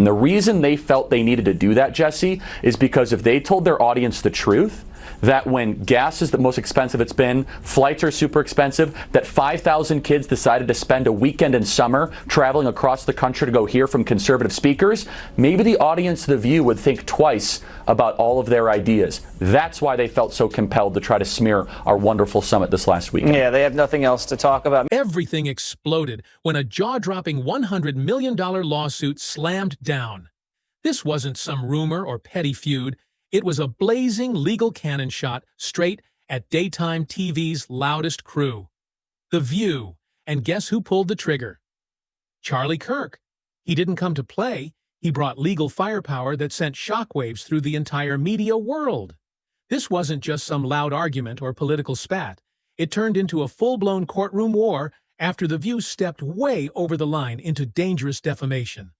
And the reason they felt they needed to do that, Jesse, is because if they told their audience the truth, that when gas is the most expensive it's been, flights are super expensive, that 5,000 kids decided to spend a weekend in summer traveling across the country to go hear from conservative speakers, maybe the audience of The View would think twice about all of their ideas. That's why they felt so compelled to try to smear our wonderful summit this last weekend. Yeah, they have nothing else to talk about. Everything exploded when a jaw-dropping $100 million lawsuit slammed down. This wasn't some rumor or petty feud. It was a blazing legal cannon shot straight at daytime TV's loudest crew, The View. And guess who pulled the trigger? Charlie Kirk. He didn't come to play. He brought legal firepower that sent shockwaves through the entire media world. This wasn't just some loud argument or political spat. It turned into a full-blown courtroom war after The View stepped way over the line into dangerous defamation.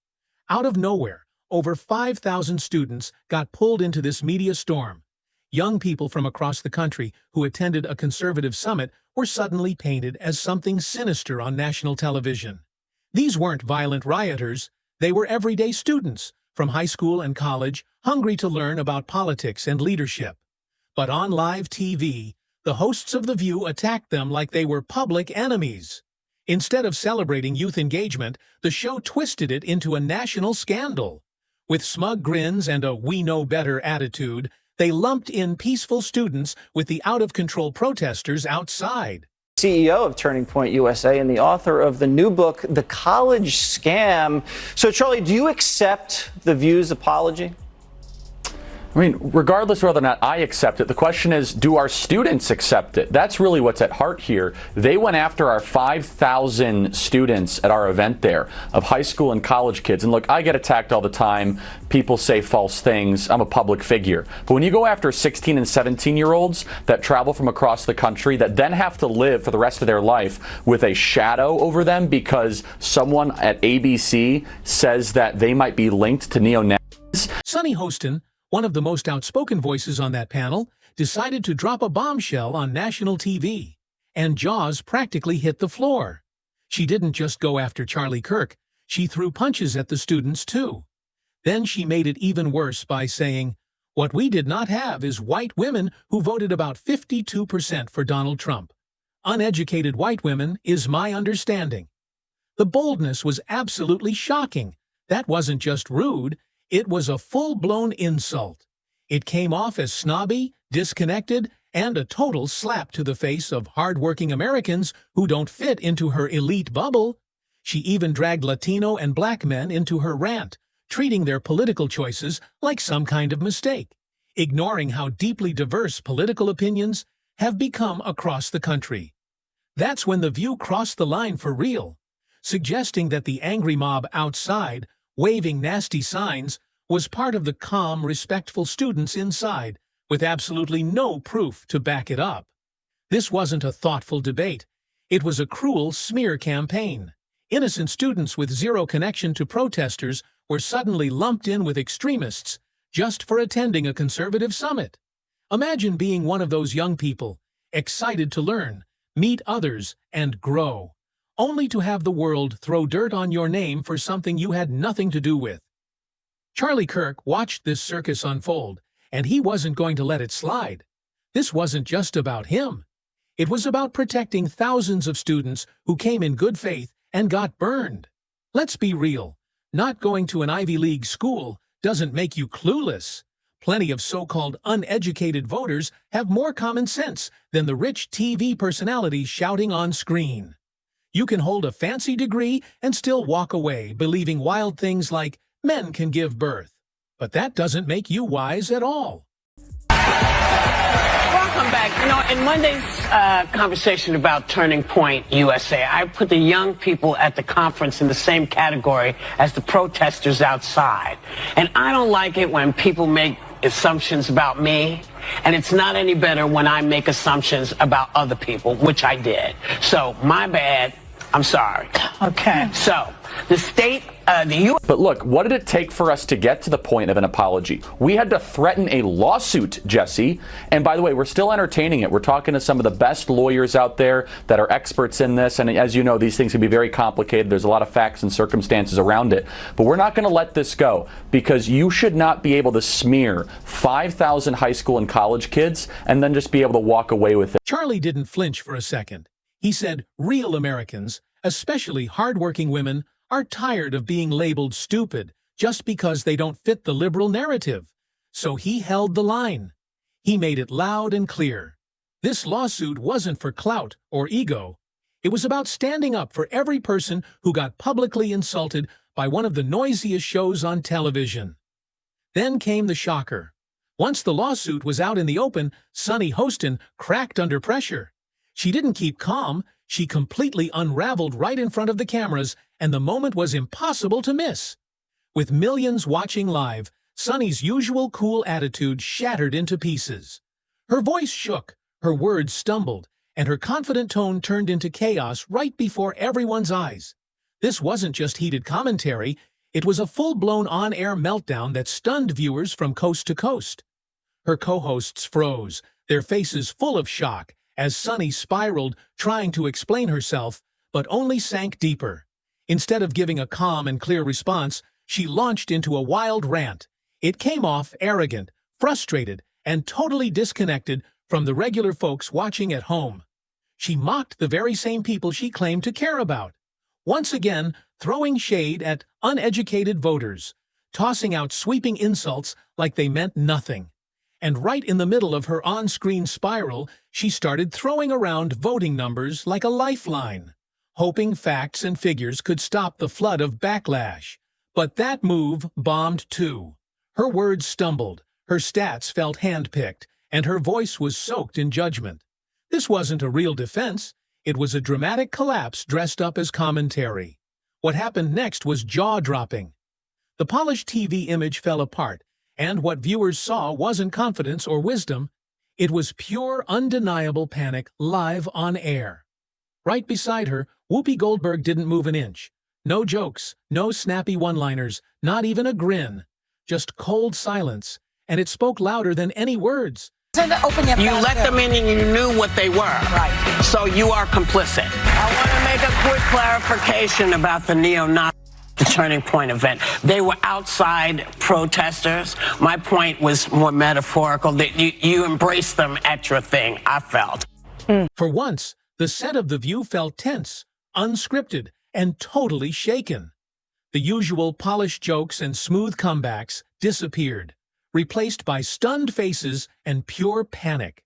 Out of nowhere, over 5,000 students got pulled into this media storm. Young people from across the country who attended a conservative summit were suddenly painted as something sinister on national television. These weren't violent rioters. They were everyday students from high school and college, hungry to learn about politics and leadership. But on live TV, the hosts of The View attacked them like they were public enemies. Instead of celebrating youth engagement, the show twisted it into a national scandal. With smug grins and a we-know-better attitude, they lumped in peaceful students with the out-of-control protesters outside. CEO of Turning Point USA and the author of the new book, The College Scam. So, Charlie, do you accept The View's apology? I mean, regardless of whether or not I accept it, the question is, do our students accept it? That's really what's at heart here. They went after our 5,000 students at our event there of high school and college kids. And look, I get attacked all the time. People say false things. I'm a public figure. But when you go after 16 and 17-year-olds that travel from across the country that then have to live for the rest of their life with a shadow over them because someone at ABC says that they might be linked to neo-Nazis. Sunny Hostin, one of the most outspoken voices on that panel, decided to drop a bombshell on national TV, and jaws practically hit the floor. She didn't just go after Charlie Kirk, she threw punches at the students too. Then she made it even worse by saying, "What we did not have is white women who voted about 52% for Donald Trump. Uneducated white women is my understanding." The boldness was absolutely shocking. That wasn't just rude. It was a full-blown insult. It came off as snobby, disconnected, and a total slap to the face of hard-working Americans who don't fit into her elite bubble. She even dragged Latino and black men into her rant, treating their political choices like some kind of mistake, ignoring how deeply diverse political opinions have become across the country. That's when The View crossed the line for real, suggesting that the angry mob outside, waving nasty signs, was part of the calm, respectful students inside, with absolutely no proof to back it up. This wasn't a thoughtful debate. It was a cruel smear campaign. Innocent students with zero connection to protesters were suddenly lumped in with extremists just for attending a conservative summit. Imagine being one of those young people, excited to learn, meet others, and grow, only to have the world throw dirt on your name for something you had nothing to do with. Charlie Kirk watched this circus unfold, and he wasn't going to let it slide. This wasn't just about him. It was about protecting thousands of students who came in good faith and got burned. Let's be real. Not going to an Ivy League school doesn't make you clueless. Plenty of so-called uneducated voters have more common sense than the rich TV personalities shouting on screen. You can hold a fancy degree and still walk away believing wild things like men can give birth. But that doesn't make you wise at all. Welcome back. You know, in Monday's conversation about Turning Point USA, I put the young people at the conference in the same category as the protesters outside. And I don't like it when people make assumptions about me, and it's not any better when I make assumptions about other people, which I did. So, my bad. I'm sorry. Okay. So, The state, the U.S. But look, what did it take for us to get to the point of an apology? We had to threaten a lawsuit, Jesse. And by the way, we're still entertaining it. We're talking to some of the best lawyers out there that are experts in this. And as you know, these things can be very complicated. There's a lot of facts and circumstances around it. But we're not going to let this go, because you should not be able to smear 5,000 high school and college kids and then just be able to walk away with it. Charlie didn't flinch for a second. He said real Americans, especially hardworking women, are tired of being labeled stupid just because they don't fit the liberal narrative. So he held the line. He made it loud and clear. This lawsuit wasn't for clout or ego. It was about standing up for every person who got publicly insulted by one of the noisiest shows on television. Then came the shocker. Once the lawsuit was out in the open, Sunny Hostin cracked under pressure. She didn't keep calm. She completely unraveled right in front of the cameras, and the moment was impossible to miss. With millions watching live, Sunny's usual cool attitude shattered into pieces. Her voice shook, her words stumbled, and her confident tone turned into chaos right before everyone's eyes. This wasn't just heated commentary, it was a full-blown on-air meltdown that stunned viewers from coast to coast. Her co-hosts froze, their faces full of shock, as Sunny spiraled, trying to explain herself, but only sank deeper. Instead of giving a calm and clear response, she launched into a wild rant. It came off arrogant, frustrated, and totally disconnected from the regular folks watching at home. She mocked the very same people she claimed to care about, once again throwing shade at uneducated voters, tossing out sweeping insults like they meant nothing. And right in the middle of her on-screen spiral, she started throwing around voting numbers like a lifeline, hoping facts and figures could stop the flood of backlash. But that move bombed too. Her words stumbled, her stats felt hand-picked, and her voice was soaked in judgment. This wasn't a real defense. It was a dramatic collapse dressed up as commentary. What happened next was jaw-dropping. The polished TV image fell apart, and what viewers saw wasn't confidence or wisdom. It was pure, undeniable panic live on air. Right beside her, Whoopi Goldberg didn't move an inch. No jokes, no snappy one-liners, not even a grin. Just cold silence, and it spoke louder than any words. You let them in and you knew what they were. Right. So you are complicit. I want to make a quick clarification about the neo-Nazi Turning Point event. They were outside protesters. My point was more metaphorical, that you embraced them at your thing, I felt. For once, the set of The View felt tense, unscripted, and totally shaken. The usual polished jokes and smooth comebacks disappeared, replaced by stunned faces and pure panic.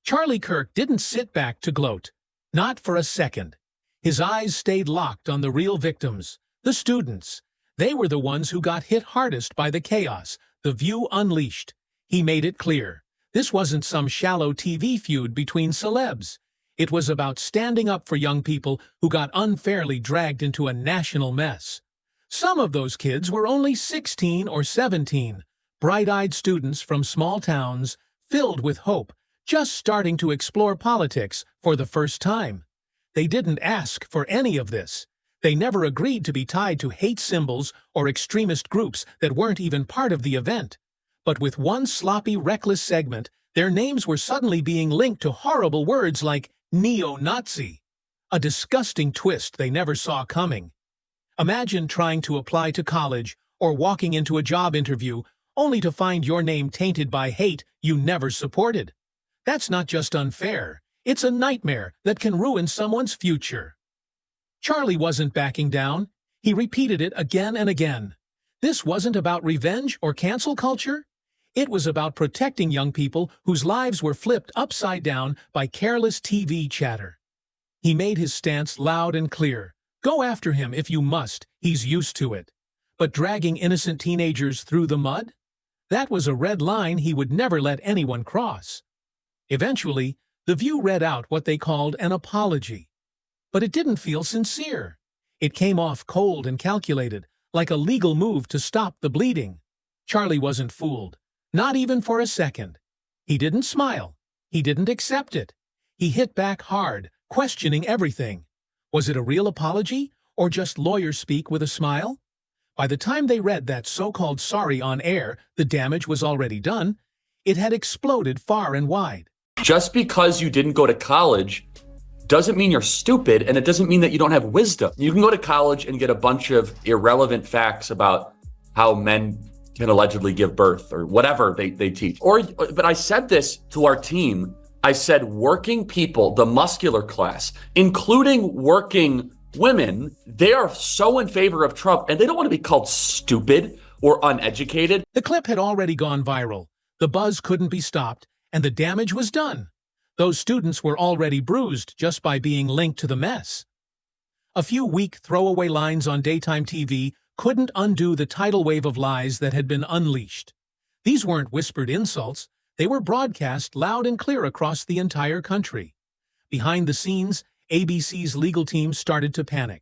Charlie Kirk didn't sit back to gloat, not for a second. His eyes stayed locked on the real victims, the students. They were the ones who got hit hardest by the chaos, The View unleashed. He made it clear. This wasn't some shallow TV feud between celebs. It was about standing up for young people who got unfairly dragged into a national mess. Some of those kids were only 16 or 17, bright-eyed students from small towns, filled with hope, just starting to explore politics for the first time. They didn't ask for any of this. They never agreed to be tied to hate symbols or extremist groups that weren't even part of the event. But with one sloppy, reckless segment, their names were suddenly being linked to horrible words like neo-Nazi, a disgusting twist they never saw coming. Imagine trying to apply to college or walking into a job interview only to find your name tainted by hate you never supported. That's not just unfair, it's a nightmare that can ruin someone's future. Charlie wasn't backing down. He repeated it again and again. This wasn't about revenge or cancel culture. It was about protecting young people whose lives were flipped upside down by careless TV chatter. He made his stance loud and clear. Go after him if you must, he's used to it. But dragging innocent teenagers through the mud? That was a red line he would never let anyone cross. Eventually, The View read out what they called an apology. But it didn't feel sincere. It came off cold and calculated, like a legal move to stop the bleeding. Charlie wasn't fooled, not even for a second. He didn't smile. He didn't accept it. He hit back hard, questioning everything. Was it a real apology, Or just lawyer speak with a smile? By the time they read that so-called sorry on air, the damage was already done. It had exploded far and wide. Just because you didn't go to college doesn't mean you're stupid, and it doesn't mean that you don't have wisdom. You can go to college and get a bunch of irrelevant facts about how men can allegedly give birth or whatever they teach. But I said this to our team. I said working people, the muscular class, including working women, they are so in favor of Trump, and they don't want to be called stupid or uneducated. The clip had already gone viral. The buzz couldn't be stopped, and the damage was done. Those students were already bruised just by being linked to the mess. A few weak throwaway lines on daytime TV couldn't undo the tidal wave of lies that had been unleashed. These weren't whispered insults. They were broadcast loud and clear across the entire country. Behind the scenes, ABC's legal team started to panic.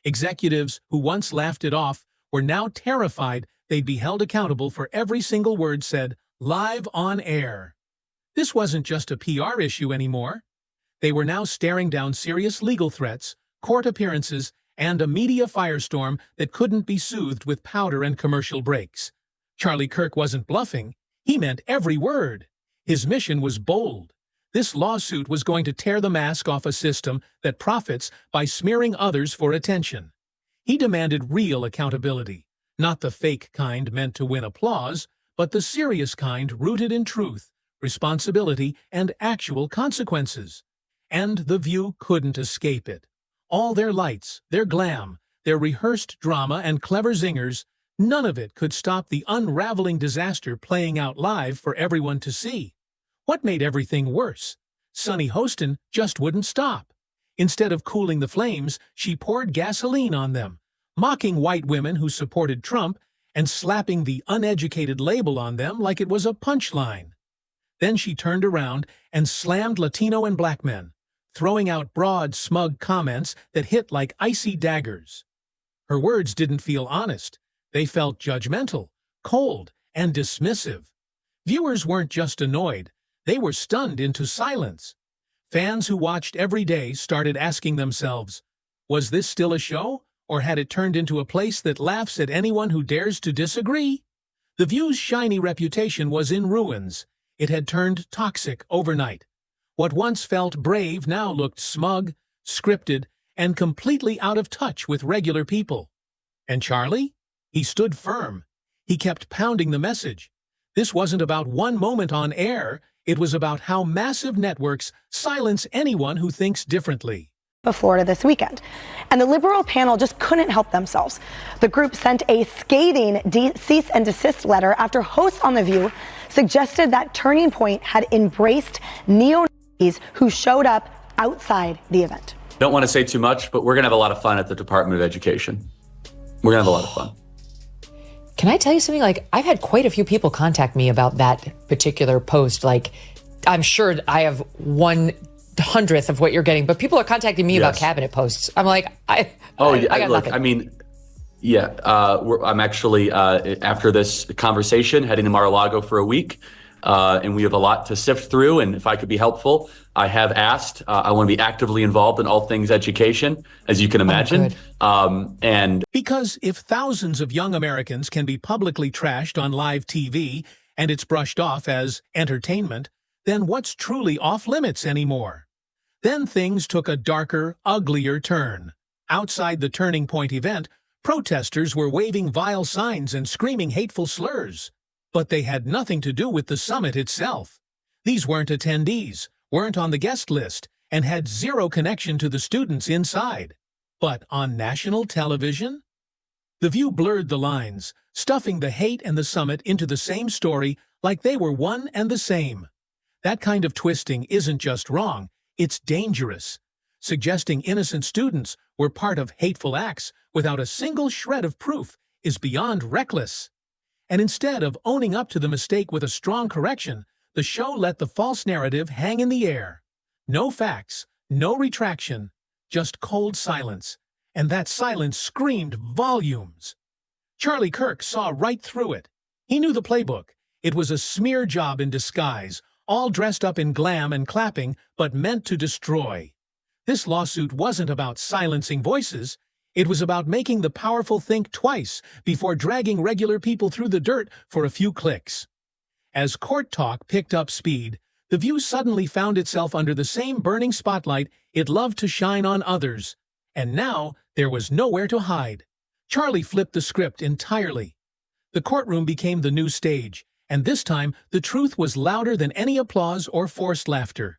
Executives who once laughed it off were now terrified they'd be held accountable for every single word said live on air. This wasn't just a PR issue anymore. They were now staring down serious legal threats, court appearances, and a media firestorm that couldn't be soothed with powder and commercial breaks. Charlie Kirk wasn't bluffing. He meant every word. His mission was bold. This lawsuit was going to tear the mask off a system that profits by smearing others for attention. He demanded real accountability, not the fake kind meant to win applause, but the serious kind rooted in truth, responsibility, and actual consequences. And The View couldn't escape it. All their lights, their glam, their rehearsed drama and clever zingers, none of it could stop the unraveling disaster playing out live for everyone to see. What made everything worse? Sunny Hostin just wouldn't stop. Instead of cooling the flames, she poured gasoline on them, mocking white women who supported Trump and slapping the uneducated label on them like it was a punchline. Then she turned around and slammed Latino and black men, throwing out broad, smug comments that hit like icy daggers. Her words didn't feel honest. They felt judgmental, cold, and dismissive. Viewers weren't just annoyed. They were stunned into silence. Fans who watched every day started asking themselves, was this still a show, or had it turned into a place that laughs at anyone who dares to disagree? The View's shiny reputation was in ruins. It had turned toxic overnight. What once felt brave now looked smug, scripted, and completely out of touch with regular people. And Charlie? He stood firm. He kept pounding the message. This wasn't about one moment on air. It was about how massive networks silence anyone who thinks differently. Of Florida this weekend. And the liberal panel just couldn't help themselves. The group sent a scathing cease and desist letter after hosts on The View suggested that Turning Point had embraced neo-Nazis who showed up outside the event. Don't want to say too much, but we're going to have a lot of fun at the Department of Education. We're going to have a lot of fun. Can I tell you something? Like, I've had quite a few people contact me about that particular post. Like, I'm sure I have 1/100th of what you're getting, but people are contacting me about cabinet posts. I'm like, I got look, nothing. I mean, I'm actually, after this conversation, heading to Mar-a-Lago for a week, and we have a lot to sift through, and if I could be helpful, I have asked. I want to be actively involved in all things education, as you can imagine. And because if thousands of young Americans can be publicly trashed on live TV and it's brushed off as entertainment, then what's truly off limits anymore? Then things took a darker, uglier turn. Outside the Turning Point event, protesters were waving vile signs and screaming hateful slurs. But they had nothing to do with the summit itself. These weren't attendees, weren't on the guest list, and had zero connection to the students inside. But on national television? The View blurred the lines, stuffing the hate and the summit into the same story like they were one and the same. That kind of twisting isn't just wrong, it's dangerous. Suggesting innocent students were part of hateful acts without a single shred of proof is beyond reckless. And instead of owning up to the mistake with a strong correction, the show let the false narrative hang in the air. No facts, no retraction, just cold silence. And that silence screamed volumes. Charlie Kirk saw right through it. He knew the playbook. It was a smear job in disguise, all dressed up in glam and clapping, but meant to destroy. This lawsuit wasn't about silencing voices. It was about making the powerful think twice before dragging regular people through the dirt for a few clicks. As court talk picked up speed, The View suddenly found itself under the same burning spotlight it loved to shine on others. And now there was nowhere to hide. Charlie flipped the script entirely. The courtroom became the new stage, and this time the truth was louder than any applause or forced laughter.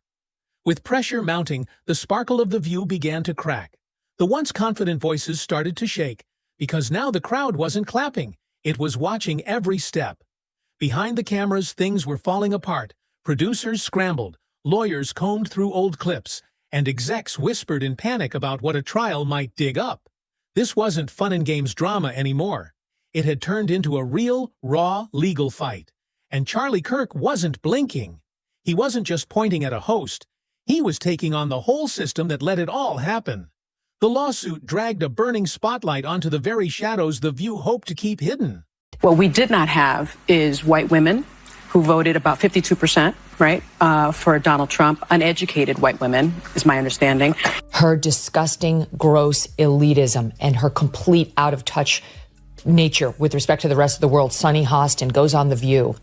With pressure mounting, the sparkle of The View began to crack. The once confident voices started to shake, because now the crowd wasn't clapping, it was watching every step. Behind the cameras, things were falling apart. Producers scrambled, lawyers combed through old clips, and execs whispered in panic about what a trial might dig up. This wasn't fun and games drama anymore. It had turned into a real, raw, legal fight. And Charlie Kirk wasn't blinking. He wasn't just pointing at a host. He was taking on the whole system that let it all happen. The lawsuit dragged a burning spotlight onto the very shadows The View hoped to keep hidden. What we did not have is white women who voted about 52%, right, for Donald Trump. Uneducated white women, is my understanding. Her disgusting, gross elitism and her complete out-of-touch nature with respect to the rest of the world. Sunny Hostin goes on The View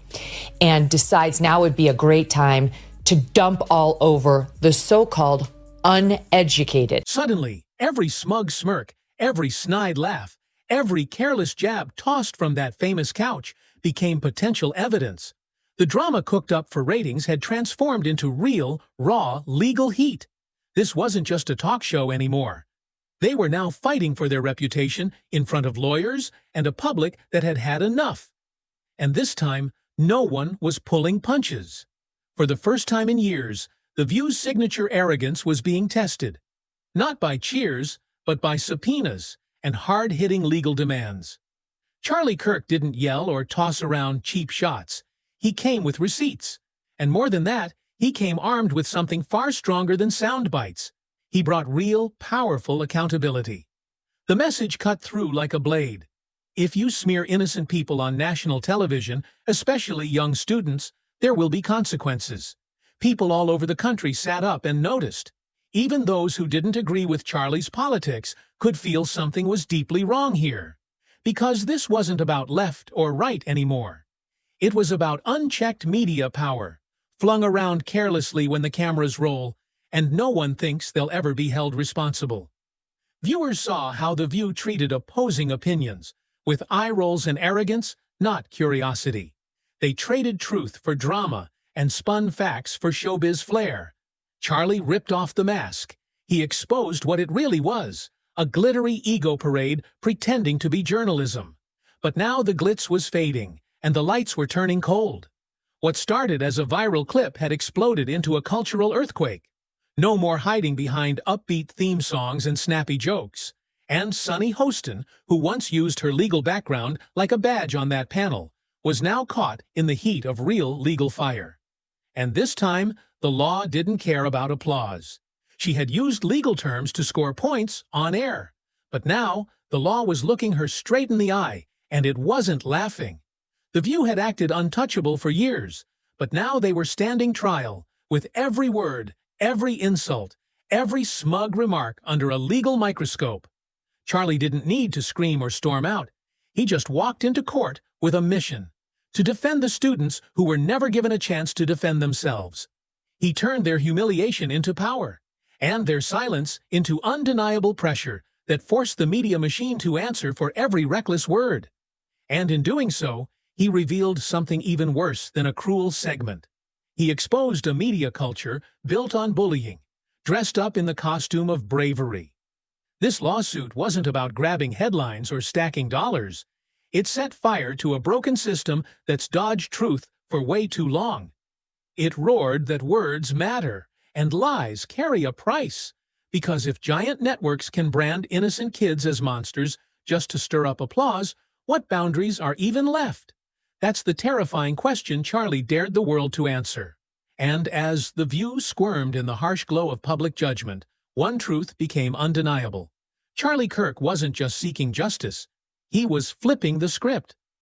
and decides now would be a great time to dump all over the so-called uneducated. Suddenly, every smug smirk, every snide laugh, every careless jab tossed from that famous couch became potential evidence. The drama cooked up for ratings had transformed into real, raw, legal heat. This wasn't just a talk show anymore. They were now fighting for their reputation in front of lawyers and a public that had had enough. And this time, no one was pulling punches. For the first time in years, The View's signature arrogance was being tested. Not by cheers, but by subpoenas and hard-hitting legal demands. Charlie Kirk didn't yell or toss around cheap shots. He came with receipts. And more than that, he came armed with something far stronger than sound bites. He brought real, powerful accountability. The message cut through like a blade. If you smear innocent people on national television, especially young students, there will be consequences. People all over the country sat up and noticed. Even those who didn't agree with Charlie's politics could feel something was deeply wrong here. Because this wasn't about left or right anymore. It was about unchecked media power, flung around carelessly when the cameras roll, and no one thinks they'll ever be held responsible. Viewers saw how The View treated opposing opinions, with eye rolls and arrogance, not curiosity. They traded truth for drama and spun facts for showbiz flair. Charlie ripped off the mask. He exposed what it really was, a glittery ego parade pretending to be journalism. But now the glitz was fading, and the lights were turning cold. What started as a viral clip had exploded into a cultural earthquake. No more hiding behind upbeat theme songs and snappy jokes. And Sunny Hostin, who once used her legal background like a badge on that panel, was now caught in the heat of real legal fire. And this time, the law didn't care about applause. She had used legal terms to score points on air. But now, the law was looking her straight in the eye, and it wasn't laughing. The View had acted untouchable for years, but now they were standing trial, with every word, every insult, every smug remark under a legal microscope. Charlie didn't need to scream or storm out. He just walked into court with a mission: to defend the students who were never given a chance to defend themselves. He turned their humiliation into power, and their silence into undeniable pressure that forced the media machine to answer for every reckless word. And in doing so, he revealed something even worse than a cruel segment. He exposed a media culture built on bullying, dressed up in the costume of bravery. This lawsuit wasn't about grabbing headlines or stacking dollars. It set fire to a broken system that's dodged truth for way too long. It roared that words matter, and lies carry a price. Because if giant networks can brand innocent kids as monsters just to stir up applause, what boundaries are even left? That's the terrifying question Charlie dared the world to answer. And as The View squirmed in the harsh glow of public judgment, one truth became undeniable. Charlie Kirk wasn't just seeking justice. He was flipping the script.